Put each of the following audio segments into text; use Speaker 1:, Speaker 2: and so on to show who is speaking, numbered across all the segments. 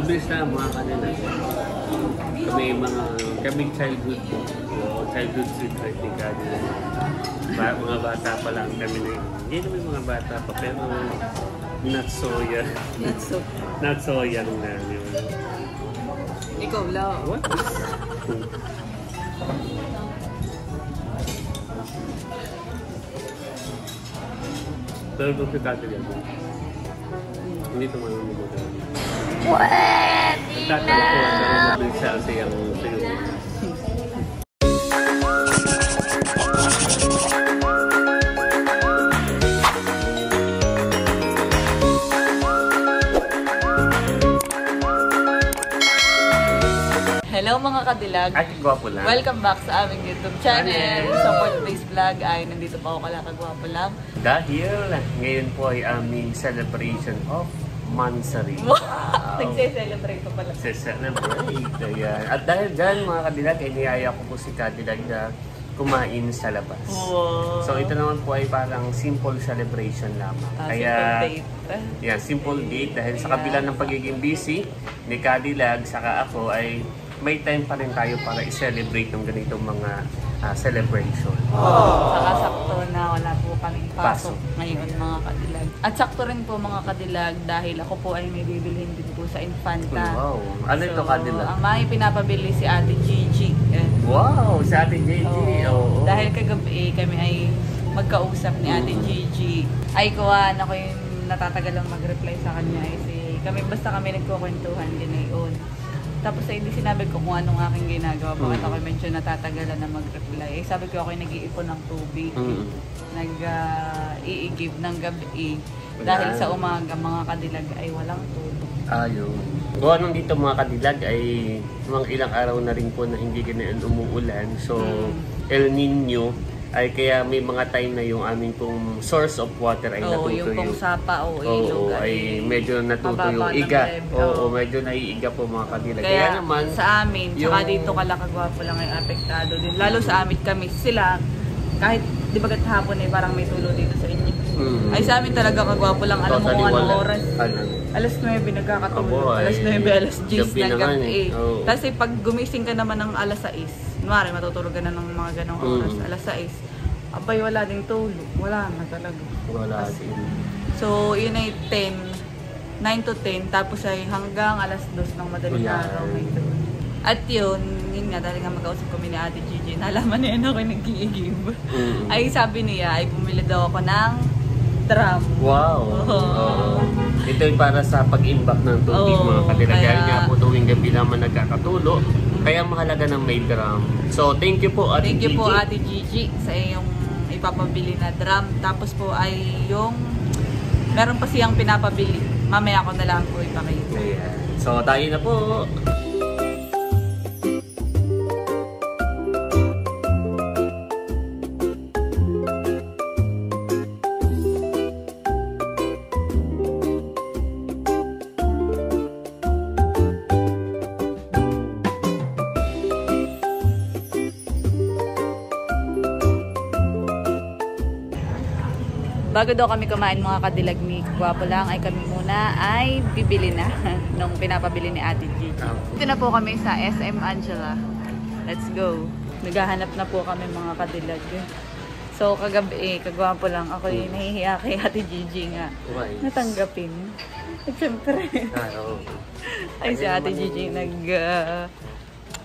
Speaker 1: Mabilis na mga kanila. Kaming childhood secret ni Kadila. Mga bata pa lang kami na yun. Hindi naman mga bata pa, pero not so young. Not so young na yun.
Speaker 2: Ikaw lang.
Speaker 1: What? Pero kung si Kadila, hindi ito manunod.
Speaker 2: What?
Speaker 1: Nagtatanong ko, pero mabilis siya kasi yung sayo.
Speaker 2: Hello mga kadilag.
Speaker 1: Ay, gwapo lang.
Speaker 2: Welcome back sa aming YouTube channel. So for today's vlog ay nandito pa ako kalakagwapo lang.
Speaker 1: Dahil ngayon po ay aming celebration of Mansari.
Speaker 2: Wow! Nagse-celebrate pa pala.
Speaker 1: Nagse-celebrate. Ayan. At dahil dyan mga kadilag, ay niyaya ko po si Kadilag na kumain sa labas.
Speaker 2: Wow!
Speaker 1: So ito naman po ay parang simple celebration lamang. Kaya,
Speaker 2: simple date.
Speaker 1: Yeah, simple date. Dahil sa kabila ng pagiging busy ni Kadilag, saka ako ay may time pa rin tayo para i-celebrate ng ganitong mga celebration.
Speaker 2: Saka sakto na wala po kaming pasok ngayon mga kadilag. At sakto rin po mga kadilag dahil ako po ay may bibilhin din po sa Infanta.
Speaker 1: Wow! Ano ito Kadilag?
Speaker 2: Ang may pinapabili si Ate Gigi.
Speaker 1: Wow! Si Ate Gigi! Oo.
Speaker 2: Dahil kagabi kami ay magkausap ni Ate Gigi. Ay kuwan ako yung natatagalang mag-reply sa kanya. Basta kami nagkukwentuhan din ngayon. Tapos ay hindi sinabi ko kung anong aking ginagawa. Bakit ako medyo natatagalan na mag-reply. Sabi ko ako nag-iipon ng tubig. Nag-iigib ng gabi. Dahil sa umaga mga kadilag ay walang tulog.
Speaker 1: Ayun. Kung anong dito mga kadilag ay mga ilang araw na rin po na hindi ganyan umuulan. So El Nino ay kaya may mga time na yung aming pong source of water ay natutuyo.
Speaker 2: Yung pong sapa o ilog
Speaker 1: ay medyo natutuyo. Iga. Medyo naiiga po mga kadilag.
Speaker 2: Kaya naman sa amin, saka dito kalakagwapo lang ay apektado din. Lalo sa amin kami, sila, kahit di ba hapon ay parang may tulo dito sa inyo. Ay sa amin talaga kagwapo lang. Alam mo kung anong oras. Alas 9 nagkakatulog. Alas 9, alas 10 ng gabi. Tapos pag gumising ka naman ng alas 6, kunwari matutulog ka na ng mga ganong oras, alas 6. Abay, wala ding tulog. Wala na talaga.
Speaker 1: Wala din.
Speaker 2: So, yun ay 9 to 10. Tapos ay hanggang alas 2 ng madaling araw. At yun nga, dahil nga mag-ausap kami ni Ate Gigi, nalaman niya na ako nag-iigib. Ay, sabi niya, ay bumili daw ako ng drum.
Speaker 1: Wow! Ito ay para sa pag-imbak ng tubig mga kadilag. Kaya nga po tuwing gabi naman nagkakatulo. Kaya mahalaga ng may drum. So, thank you po Ate Gigi.
Speaker 2: Thank you po Ate Gigi sa iyong ipapabili na drum. Tapos po ay yung meron pa siyang pinapabili. Mamaya ko na lang po ipakita.
Speaker 1: Ayan. So, tayo na po.
Speaker 2: Bago daw kami kumain mga kadilag ni Gwapo lang, ay kami muna ay bibili na nung pinapabili ni Ate Gigi. Ito na po kami sa SM Angela. Let's go. Naghahanap na po kami mga kadilag. So kagabi, kagwapo lang, ako yung nahihiya kay Ate Gigi nga. Natanggapin. At syempre, ay si Ate Gigi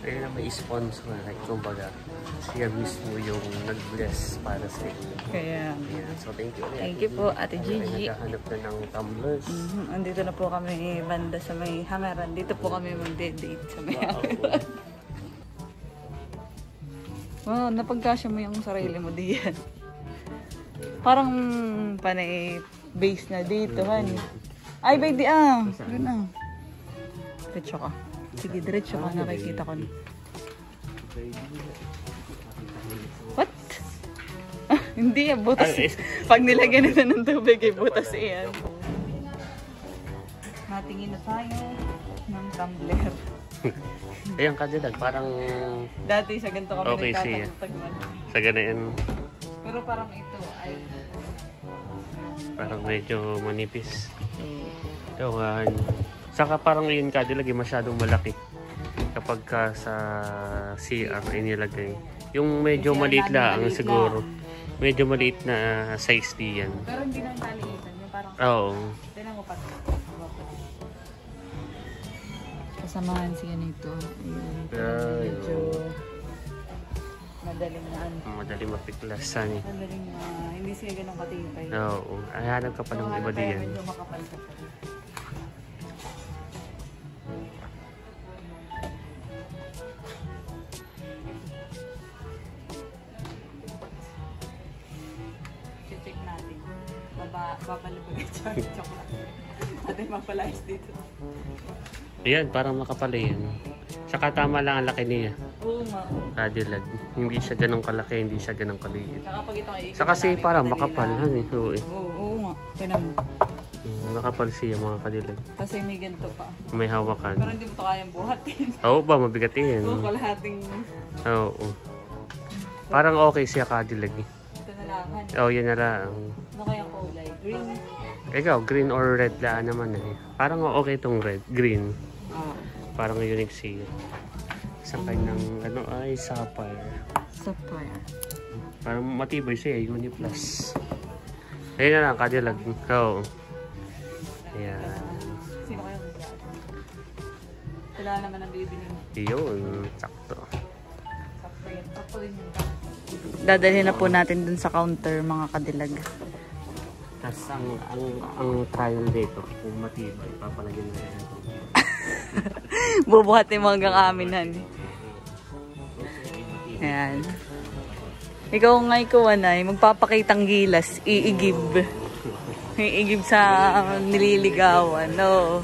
Speaker 1: Kaya na may sponsor, like, kumbaga, siya mismo yung nag-bless para sa inyo.
Speaker 2: Kaya,
Speaker 1: so thank you.
Speaker 2: Thank you po, Ate Gigi.
Speaker 1: Naghahanap na ng tumblers.
Speaker 2: Andito na po kami banda sa may hangaran. Dito po kami mag-date sa may hangaran. Wow, napagkasya mo yung sarili mo diyan. Parang panay base na dito, honey. Ay, baby, Doon na. Diretso ka. Sige, diretso ka. Nakikita ko na. What? Hindi yan, butas. Pag nilagyan nito ng tubig, ay butas yan. Natingin na tayo ng tumbler.
Speaker 1: Ayan kadilag, parang...
Speaker 2: Dati sa ganito kami nagtatagtag man.
Speaker 1: Sa ganyan.
Speaker 2: Pero parang ito ay...
Speaker 1: Parang medyo manipis. Ito nga. Tsaka parang yun Cadillac masyadong malaki kapag ka sa CR inilagay. Yung medyo maliit lang siguro. Medyo maliit na size di yan.
Speaker 2: Pero hindi na naliitan. Yung parang...
Speaker 1: Oo.
Speaker 2: Tignan mo pa. Kasamahan siya nito. Medyo... Madaling na ano.
Speaker 1: Madaling mapiklasan eh.
Speaker 2: Madaling na... Hindi siya ganun katipay.
Speaker 1: Oo. Hanap ka pa ng iba diyan.
Speaker 2: Medyo makapal ka pa. Check natin. Babalabag yung chocolate. Atin mapalayas dito.
Speaker 1: Ayan, parang makapal yan. Tsaka tama lang ang laki niya.
Speaker 2: Oo nga.
Speaker 1: Cadillac. Hindi siya ganun kalaki, hindi siya ganun kaliit.
Speaker 2: Saka pag ito ay...
Speaker 1: Saka kasi parang makapal. Oo,
Speaker 2: Oo nga. Tignan mo.
Speaker 1: Makapal siya mga Cadillac.
Speaker 2: Kasi may ganito pa.
Speaker 1: May hawakan.
Speaker 2: Pero hindi mo ito kayang buhatin.
Speaker 1: Oo ba, mabigat yan.
Speaker 2: Oo, kalahating...
Speaker 1: Oo. Parang okay siya Cadillac.
Speaker 2: Ito na lang.
Speaker 1: Oo, yan na lang.
Speaker 2: Ano kayang kulay? Green?
Speaker 1: Ikaw, green or red lang naman eh. Parang okay itong red, green.
Speaker 2: Oo.
Speaker 1: Parang unique siya. Isang kanyang ano ay sapphire.
Speaker 2: Sapphire.
Speaker 1: Parang matibay siya, Uniplus. Ayun na lang, Cadillac. Oo. Ayan.
Speaker 2: Sino kayang mag-aat? Wala naman ang bibili mo.
Speaker 1: Yun, sakto.
Speaker 2: Sakto yun. Sakto yun yung dadalhin na po natin dun sa counter mga Cadillac.
Speaker 1: Tapos ang trial dito, kung matibay, papalagyan na rin ito.
Speaker 2: Bubuhatin mo hanggang amin, han. Ayan. Ikaw nga ikaw, anay, magpapakitang gilas, iigib. Iigib sa nililigawan, no?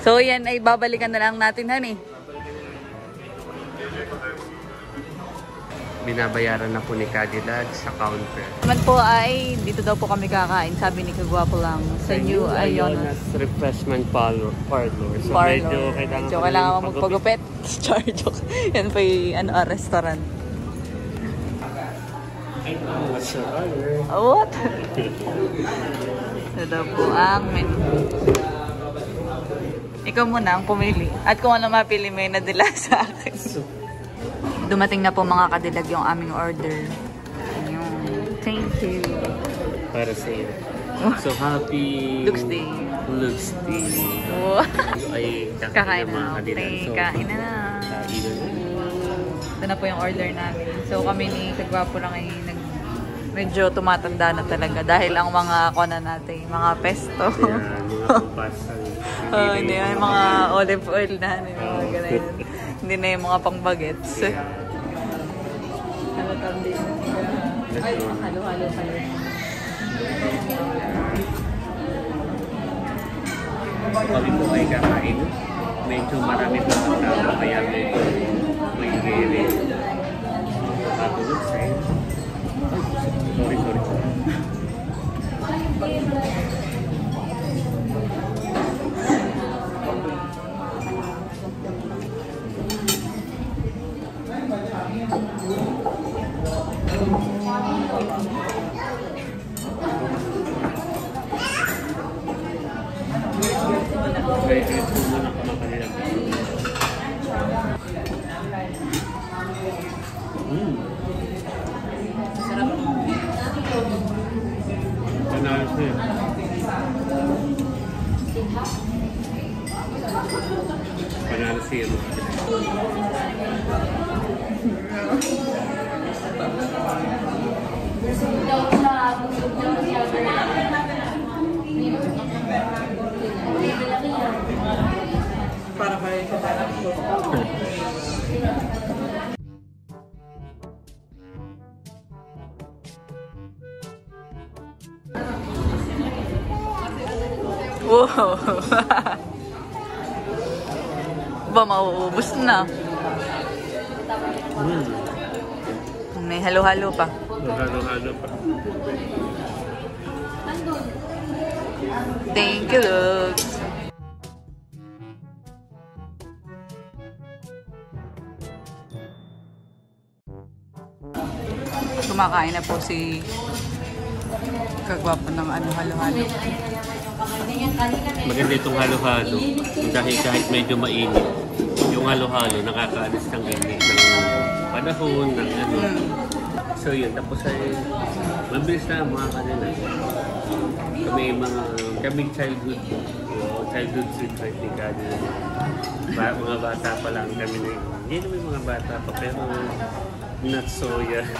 Speaker 2: So, yan ay babalikan na lang natin, han, eh.
Speaker 1: Binabayaran na po ni Cadillac sa counter.
Speaker 2: Naman po ay, dito daw po kami kakain, sabi ni Kagwapo lang, sa New Ionas
Speaker 1: Refreshment Parlor. So, medyo
Speaker 2: kailangan magpagupit. Char, joke. Yan po yung restaurant.
Speaker 1: Ay, what's your order?
Speaker 2: What? Ito daw po ang menu. Ikaw muna ang pumili. At kung ano mapili, may nadila sa akin. Dumating na po mga Cadillac yung aming order. Ayun. Thank you.
Speaker 1: Para sa iyo. So, happy
Speaker 2: Looks Day.
Speaker 1: Looks Day.
Speaker 2: Oh.
Speaker 1: Ay,
Speaker 2: Kakain
Speaker 1: mga
Speaker 2: na.
Speaker 1: Cadillac. So,
Speaker 2: Kain na.
Speaker 1: kain na.
Speaker 2: Ito na po yung order namin. So kami ni Kagwapo lang ay medyo tumatanda na talaga dahil ang mga kona natin, mga pesto.
Speaker 1: Yan, mga pupasal.
Speaker 2: Hindi na yung mga olive oil na, mga ganun. Hindi na yung mga pang-bagets. Ano tawag din? Ay, halo-halo kayo.
Speaker 1: Kami po ay kakain. Medyo marami po ang tao. Kaya medyo may gili. Patulog sa'yo. Sorry. Panalo siya.
Speaker 2: Para kayo sa parang wow. Ba, mauubos na. May halo-halo pa.
Speaker 1: Halo-halo pa.
Speaker 2: Thank you, Lux. Kumakain na po si kagwapo ng ano, halo-halo.
Speaker 1: Maganda itong halo-halo. Dahil kahit medyo mainit, yung halo-halo nakakaalis ng init ng panahon, ng ano. So yun, tapos ay mabilis na mga kanila. Kami childhood sweetheart ni Kadi. Mga bata pa lang kami na yun. Hindi naman mga bata pa, pero not so young.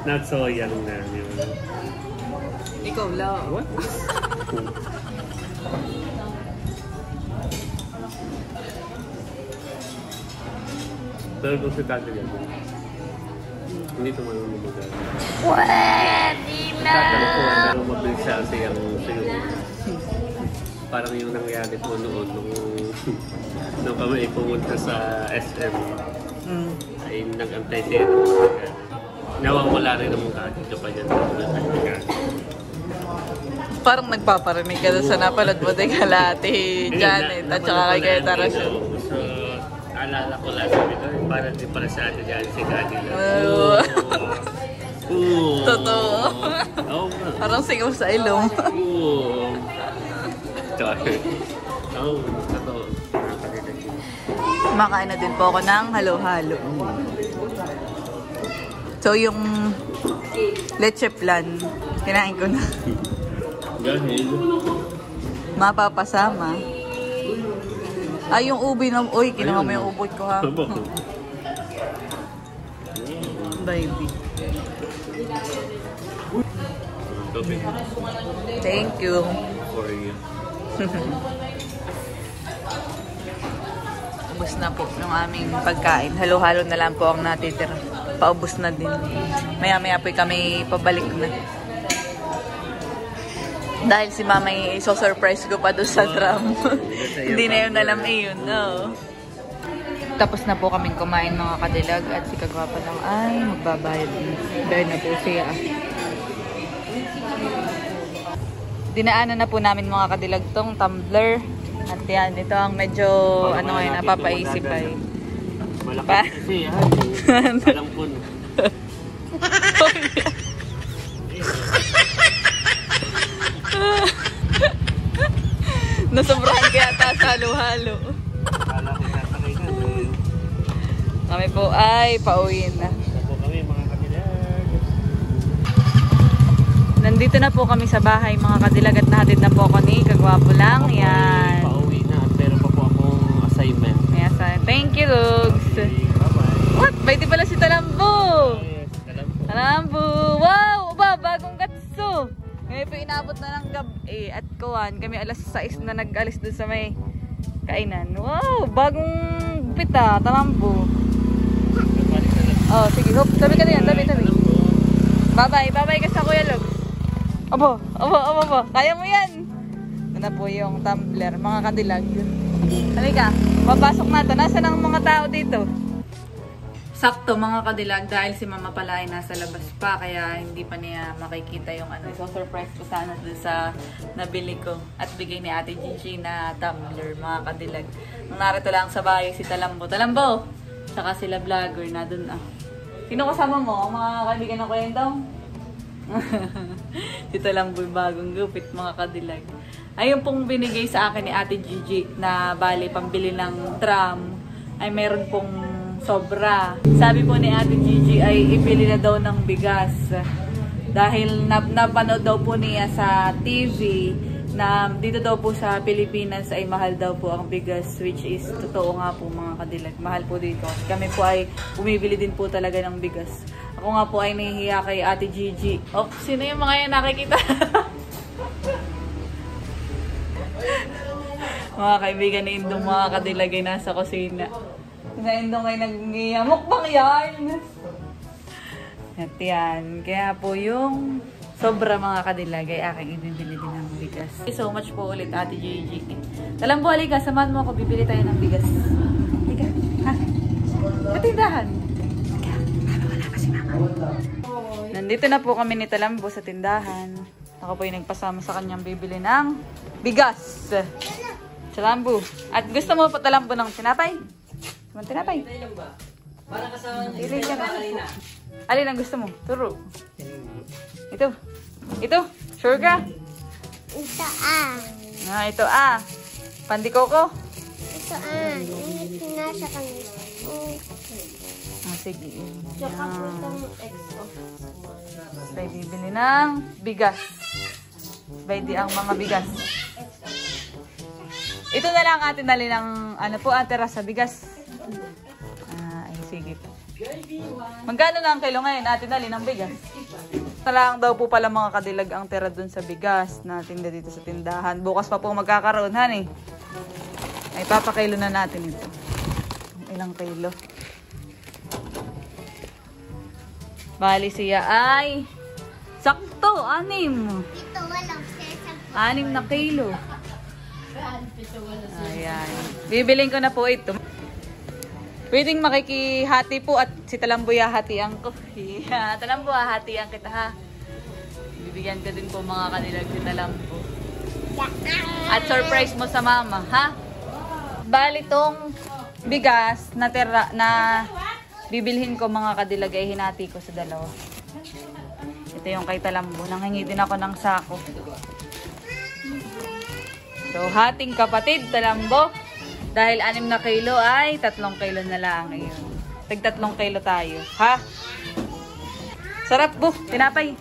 Speaker 1: Not so young na. Yun.
Speaker 2: Ikaw lang.
Speaker 1: What? Pero kung si Kadi yan, hindi ito marunong mag-aral.
Speaker 2: Pwede na!
Speaker 1: Pero mabilis siya kasi yung parang yung nangyari po noon nung kami pumunta sa SM ay nag-antay siya nawawala rin naman kagad pa dyan
Speaker 2: parang nagpaparinig ka sa napalad mo din kalati Janet at saka kay Kaya Tarasyon.
Speaker 1: So alala ko lang sabi ko parang di pala sa atin Janet si Kadi lang.
Speaker 2: Totoo. Parang sigaw sa ilong. Makain na din po ako ng halo-halo. So yung leche flan, kinain ko na.
Speaker 1: Dahil?
Speaker 2: Mapapasama. Ay, yung ubi na... Uy, kinuha mo yung ubod ko ha. Baby. Thank you.
Speaker 1: For you.
Speaker 2: Ubus na po yung aming pagkain. Halo-halo na lang po ang natitira. Paubos na din. Maya-maya po kami pabalik na. Dahil si mama i-surprise ko pa doon sa drum. Hindi na yun alam yun. No. Tapos na po kaming kumain mga kadilag at si Kagwapa lang ay magbabayad. Dahil na po siya. Dinaanan na po namin mga kadilag tong tumbler. At yan, ito ang medyo ano ngayon, napapaisip ay.
Speaker 1: Malaki kasi yan. Alam ko na.
Speaker 2: Nasobrahan kaya ta sa halo-halo.
Speaker 1: Kala ko tatakay ka.
Speaker 2: Kami po ay pauwiin na.
Speaker 1: Kami mga kadilag.
Speaker 2: Nandito na po kami sa bahay mga kadilag at nahatid na po ako ni Kagwapo lang. Yan.
Speaker 1: Pauwi na at meron pa po akong assignment.
Speaker 2: Yes, thank you, Lugs.
Speaker 1: Bye-bye.
Speaker 2: What? Pwede pala si Talambo.
Speaker 1: Yes,
Speaker 2: Talambo. Wow! Ba, bagong katso. Ngayon po inabot na ng gabi at kuwan. Kami alas 6 na nag-alis dun sa may kainan. Wow! Bagong pita. Talambo. Oh, sige. Hop. Tabi ka na yan. Tabi. Bye-bye. Bye-bye ka sa Kuya Lugs. Abo. Kaya mo yan. Ito na po yung tumbler. Mga kadilag. Halika. Papasok na ito. Nasaan ang mga tao dito? Sakto mga kadilag dahil si mama pala ay nasa labas pa kaya hindi pa niya makikita yung ano. So surprise ko sana dun sa nabili ko at bigay ni Ate Gigi na tumbler mga kadilag. Nung narito lang sa bahay si Talambo. Talambo! Tsaka sila vlogger na dun ah. Sino kasama mo? Ang mga kaibigan ng kwentong? Si Talambo bagong gupit mga kadilag. Ayun pong binigay sa akin ni Ate Gigi na bali pambili ng tram ay meron pong sobra. Sabi po ni Ate Gigi ay ipili na daw ng bigas. Dahil napanood daw po niya sa TV na dito daw po sa Pilipinas ay mahal daw po ang bigas. Which is totoo nga po mga kadilag. Mahal po dito. Kami po ay bumibili din po talaga ng bigas. Ako nga po ay nahihiya kay Ate Gigi. Oh, sino yung mga yan nakikita? Mga kaibigan ni Indong mga kadilag ay nasa kusina. Sa Indong ay nag-iamok bang yan? At yan. Kaya po yung sobra mga kadilag ay aking ibibili din ng bigas. Thank you so much po ulit Ate Gigi. Talambo, halika. Samahan mo ako. Bibili tayo ng bigas. Halika. Ha? Sa tindahan. Wala kasi mama. Nandito na po kami ni Talambo sa tindahan. Ako po yung nagpasama sa kanyang bibili ng bigas. Talambo. At gusto mo pa Talambo ng tinapay? Tinapay.
Speaker 3: Para kasama niya.
Speaker 2: Alin ang gusto mo? Turo. Ito. Sure ka?
Speaker 4: Ito
Speaker 2: Ito Pandikoko?
Speaker 4: Ito nasa kanya.
Speaker 2: Sige.
Speaker 4: Tsaka po itong exo.
Speaker 2: Tayo bibili ng bigas. Pwede ang mga bigas. Ito na lang atin dali ng atira sa bigas. Ay, sige. Magkano na ang kilo ngayon atin dali ng bigas? Talang daw po pala mga kadilag ang tira dun sa bigas na tinda dito sa tindahan. Bukas pa po magkakaroon, honey. Ay, papakilo na natin ito. Ilang kilo? Bali siya ay sakto, 6.
Speaker 4: Ito walang sesang.
Speaker 2: 6 na kilo. Ayan. Bibiling ko na po ito. Pwedeng makikihati po at si Talambo hatian ko. Talambo, hatian kita ha. Bibigyan ka din po mga kanilag si Talambo. At surprise mo sa mama, ha? Bali tong bigas na bibilhin ko mga kadilag ay hinati ko sa 2. Ito yung kay Talambo. Nanghingi din ako ng sako. So, hating kapatid, Talambo. Dahil 6 na kilo ay 3 kilo na lang. Ayun. Tig 3 kilo tayo. Ha? Sarap po. Tinapay.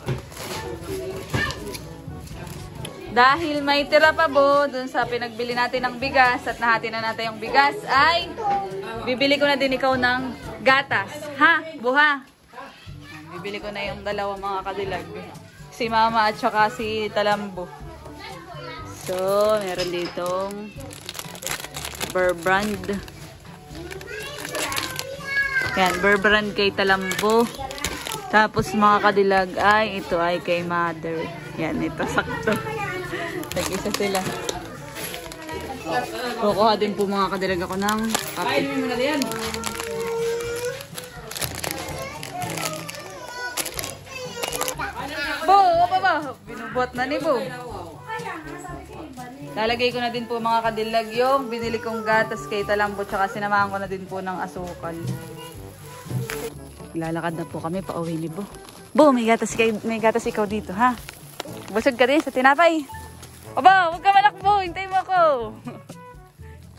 Speaker 2: Dahil may tira pa po dun sa pinagbili natin ng bigas at nahati na natin yung bigas ay bibili ko na din ikaw ng gatas. Ha? Buha. Bibili ko na yung 2 mga kadilag. Si Mama at saka si Talambo. So, meron ditong Bear Brand. Yan, Bear Brand kay Talambo. Tapos mga kadilag ay ito ay kay Mother. Yan, ito sakto. Tag-isa sila. Kukuha din po mga kadilag ako ng kape. Kainin mo na yan. Bo, ba? Binubuhat na ni Bo. Lalagay ko na din po mga kadilag yung binili kong gatas kay Talambo tsaka sinamahan ko na din po ng asukal. Lalakad na po kami pauwi ni Bo. Bo, may gatas ikaw dito ha. Busog ka din sa tinapay. Aba, huwag ka malakbo. Hintay mo ako.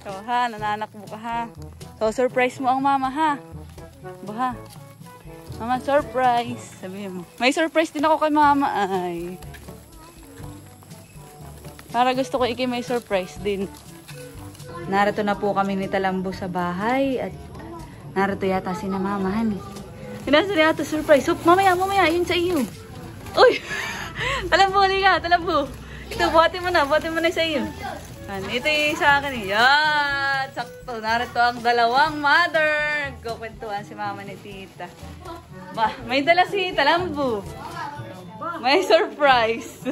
Speaker 2: So ha, nananakbo ka ha. So surprise mo ang mama ha. Bo ha. Mama, surprise. Sabihin mo. May surprise din ako kay mama ay. Para gusto ko may surprise din. Narito na po kami ni Talambo sa bahay at narito yata si na mama, honey. Hinasa na yata surprise. So, mamaya, yun sa iyo. Uy! Talambo, halika, Talambo. Ito, buhatin mo na sa iyo. Ito yung sa akin eh. Yan! Sakto, narito ang 2 mother. Kukwentuhan si mama ni tita. May dala si Talambo. May surprise.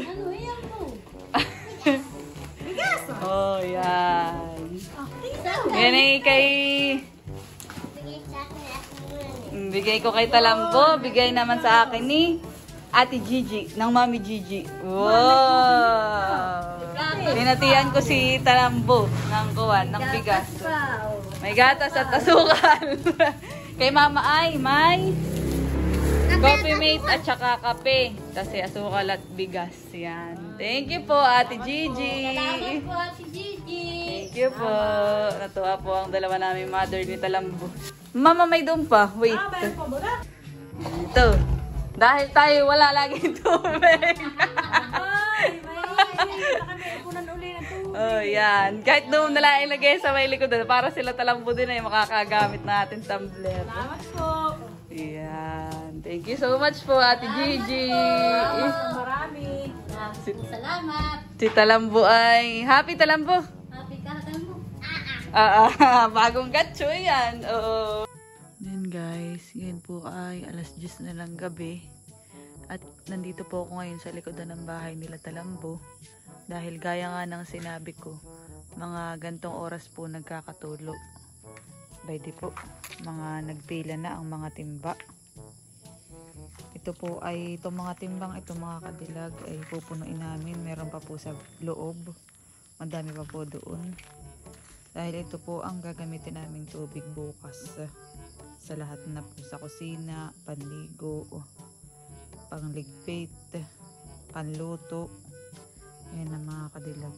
Speaker 2: Oh, yan. Yan ay bigay ko kay Talambo. Bigay naman sa akin ni Ate Gigi, ng Mami Gigi. Wow! Pinatihan ko si Talambo ng bigas. May gatas at asukal. Kay mama ay may coffee mate at saka kape. Kasi asukal at bigas. Yan. Thank you po, Ate Gigi.
Speaker 3: Salamat po, Ate Gigi.
Speaker 2: Thank you po. Natuwa po ang 2 namin mother ni Talambo. Mama, may doon pa. Wait. Ito. Dahil tayo wala laging tubig. Oh, yan. Kahit doon nila ilagay sa may likod para sila Talambo din ay makakagamit natin tumbler.
Speaker 3: Salamat po.
Speaker 2: Yan. Thank you so much po, Ate Gigi.
Speaker 3: Marami. Salamat.
Speaker 2: Si Talambo ay happy Talambo.
Speaker 3: Happy ka, Talambo.
Speaker 2: Bagong gatso yan. Oo. Then guys, ngayon po ay alas 10 na lang gabi. At nandito po ako ngayon sa likodan ng bahay nila Talambo. Dahil gaya nga ng sinabi ko, mga gantong oras po nagkakatulog. Pwede po, mga nagpila na ang mga timba. Ito po ay, itong mga timbang, itong mga kadilag ay pupunuin namin. Meron pa po sa loob. Madami pa po doon. Dahil ito po ang gagamitin naming tubig bukas. Sa lahat na po, sa kusina, panligo, pangligpit, panluto. Ayan ang mga kadilag.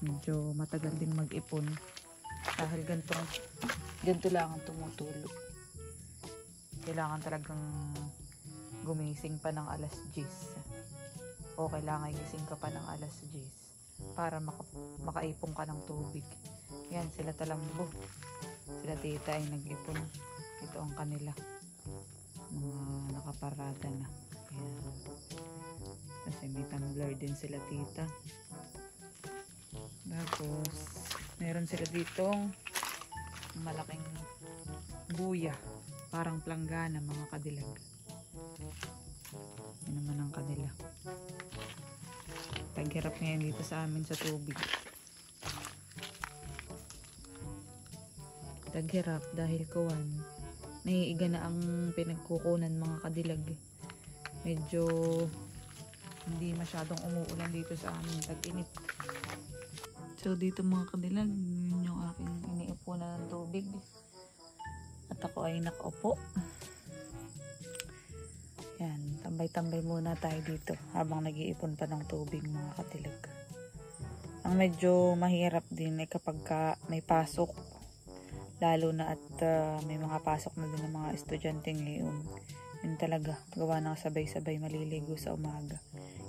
Speaker 2: Medyo matagal din mag-ipon dahil ganito lang ang tumutulo. Kailangan talagang gumising pa ng alas 10 o kailangan gising ka pa ng alas 10 para makaipon ka ng tubig. Yan, sila talambo, sila tita ay nag-ipon. Ito ang kanila, mga nakaparada na. Ayan. Kasi may tumbler din sila tita. Tapos meron sila ditong malaking buya, parang planggana, mga kadilag. Yan naman ang kanila. Taghirap ngayon dito sa amin sa tubig. Taghirap dahil kawan, naiiga na ang pinagkukunan, mga kadilag. Medyo hindi masyadong umuulan dito sa amin, tag-init. So dito mga kadilag, yun yung aking iniipunan ng tubig. At ako ay nakaupo. Yan, tambay-tambay muna tayo dito habang nag-iipon pa ng tubig, mga kadilag. Ang medyo mahirap din ay kapag may pasok. Lalo na at may mga pasok na din ng mga estudyante ngayon. Yun talaga, gawa ng sabay-sabay maliligo sa umaga.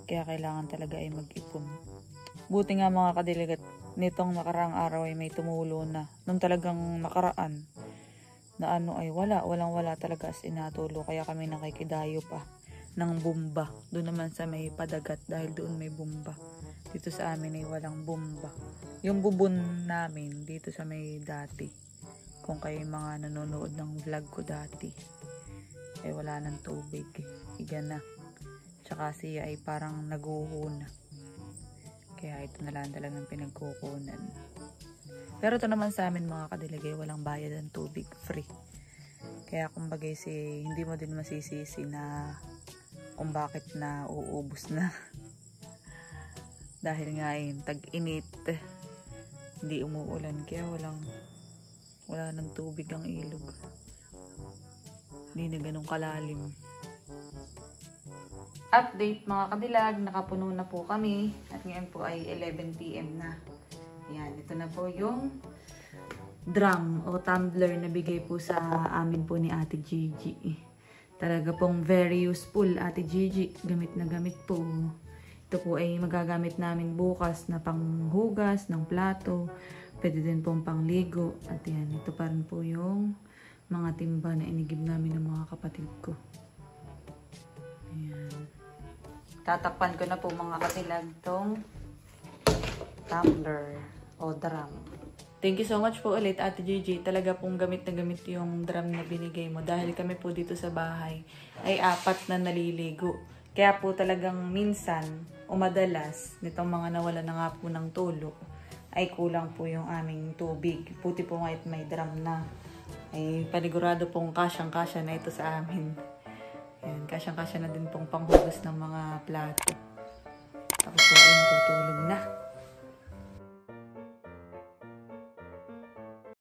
Speaker 2: Kaya kailangan talaga ay mag-ipon. Buti nga mga kadilag, nitong nakaraang araw ay may tumulo na. Nung talagang nakaraan, na ay walang-wala talaga as inatulo. Kaya kami nakikidayo pa ng bumba. Doon naman sa may padagat dahil doon may bumba. Dito sa amin ay walang bumba. Yung bubon namin dito sa may dati. Kung kayo mga nanonood ng vlog ko dati, ay wala ng tubig. Iga na. Tsaka siya ay parang naguhuna. Kaya ito na lang talagang pinagkukunan. Pero ito naman sa amin mga kadilag, walang bayad ng tubig, free. Kaya kumbaga hindi mo din masisisi na kung bakit na uubos na. Dahil nga tag-init, hindi umuulan, kaya wala ng tubig ang ilog. Hindi na ganun kalalim. Update mga kadilag, nakapuno na po kami at ngayon po ay 11 PM na. Yan, ito na po yung drum o tumbler na bigay po sa amin po ni Ate Gigi. Talaga pong very useful, Ate Gigi. Gamit na gamit po. Ito po ay magagamit namin bukas na panghugas ng plato. Pwede din pong pangligo. At yan, ito pa rin po yung mga timba na inigib namin ng mga kapatid ko. Ayan. Tatakpan ko na po mga katilag tong tumbler o drum. Thank you so much po ulit Ate Gigi. Talaga pong gamit na gamit yung drum na binigay mo. Dahil kami po dito sa bahay ay 4 na naliligo. Kaya po talagang minsan o madalas nitong mga nawala na nga po ng tulo ay kulang po yung aming tubig. Puti po ngayon may drum na. Ay panigurado pong kasyang-kasya na ito sa amin. Ayan, kasyang-kasya na din pong panghugas ng mga plato. Tapos po ay matutulog na.